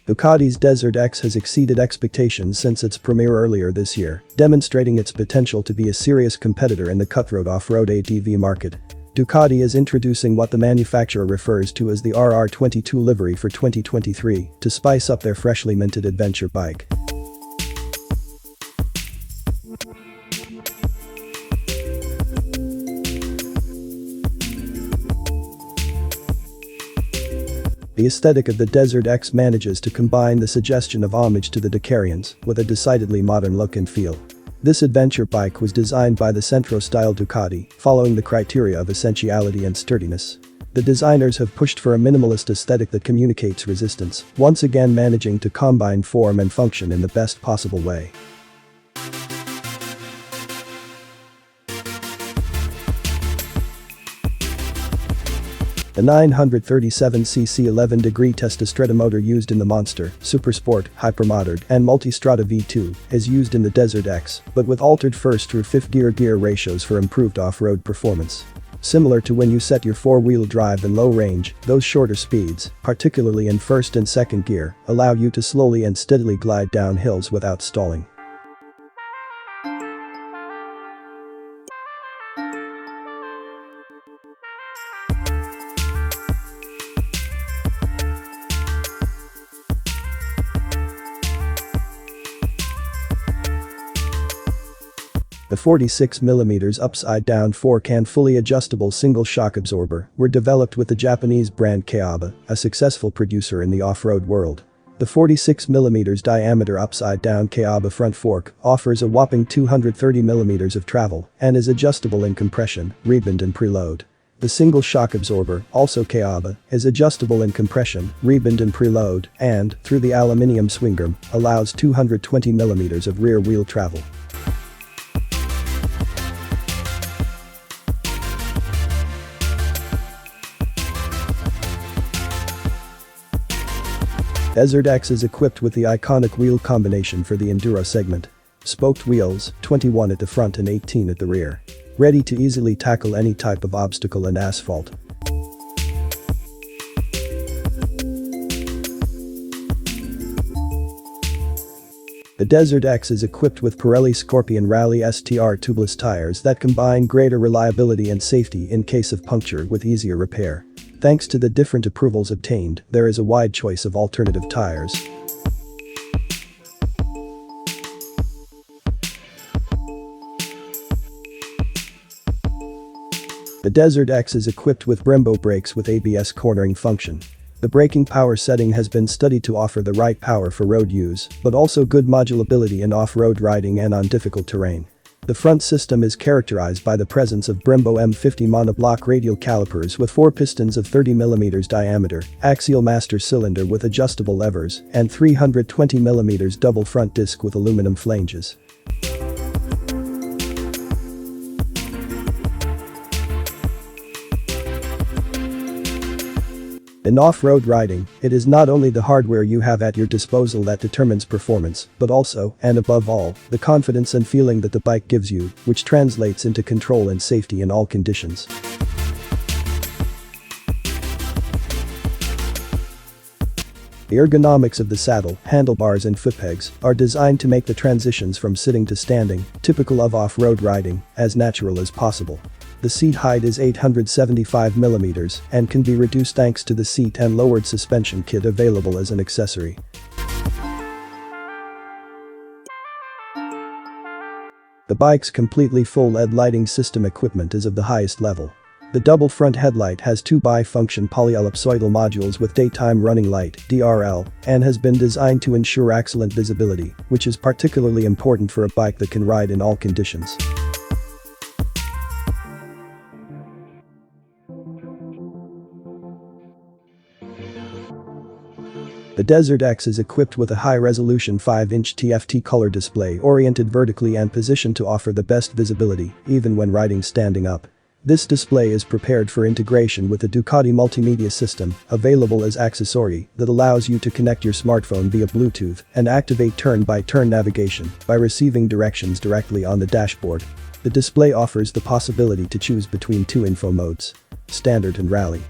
Ducati's DesertX has exceeded expectations since its premiere earlier this year, demonstrating its potential to be a serious competitor in the cutthroat off-road ATV market. Ducati is introducing what the manufacturer refers to as the RR22 livery for 2023 to spice up their freshly minted adventure bike. The aesthetic of the DesertX manages to combine the suggestion of homage to the Dakarians with a decidedly modern look and feel. This adventure bike was designed by the Centro-style Ducati, following the criteria of essentiality and sturdiness. The designers have pushed for a minimalist aesthetic that communicates resistance, once again managing to combine form and function in the best possible way. The 937cc 11-degree Testastretta motor used in the Monster, Supersport, Hypermodern, and Multistrada V2 is used in the DesertX, but with altered first through fifth gear ratios for improved off-road performance. Similar to when you set your four-wheel drive in low range, those shorter speeds, particularly in first and second gear, allow you to slowly and steadily glide down hills without stalling. The 46mm upside-down fork and fully adjustable single shock absorber were developed with the Japanese brand Kayaba, a successful producer in the off-road world. The 46mm diameter upside-down Kayaba front fork offers a whopping 230mm of travel and is adjustable in compression, rebound and preload. The single shock absorber, also Kayaba, is adjustable in compression, rebound and preload, and, through the aluminium swing arm, allows 220mm of rear wheel travel. DesertX is equipped with the iconic wheel combination for the Enduro segment. Spoked wheels, 21 at the front and 18 at the rear. Ready to easily tackle any type of obstacle and asphalt. The DesertX is equipped with Pirelli Scorpion Rally STR tubeless tires that combine greater reliability and safety in case of puncture with easier repair. Thanks to the different approvals obtained, there is a wide choice of alternative tires. The DesertX is equipped with Brembo brakes with ABS cornering function. The braking power setting has been studied to offer the right power for road use, but also good modulability in off-road riding and on difficult terrain. The front system is characterized by the presence of Brembo M50 monoblock radial calipers with 4 pistons of 30mm diameter, axial master cylinder with adjustable levers, and 320mm double front disc with aluminum flanges. In off-road riding, it is not only the hardware you have at your disposal that determines performance, but also, and above all, the confidence and feeling that the bike gives you, which translates into control and safety in all conditions. The ergonomics of the saddle, handlebars and foot pegs are designed to make the transitions from sitting to standing, typical of off-road riding, as natural as possible. The seat height is 875mm and can be reduced thanks to the seat and lowered suspension kit available as an accessory. The bike's completely full LED lighting system equipment is of the highest level. The double front headlight has 2 bi-function polyellipsoidal modules with daytime running light (DRL) and has been designed to ensure excellent visibility, which is particularly important for a bike that can ride in all conditions. The DesertX is equipped with a high-resolution 5-inch TFT color display oriented vertically and positioned to offer the best visibility, even when riding standing up. This display is prepared for integration with the Ducati multimedia system, available as accessory, that allows you to connect your smartphone via Bluetooth and activate turn-by-turn navigation by receiving directions directly on the dashboard. The display offers the possibility to choose between 2 info modes: Standard and Rally.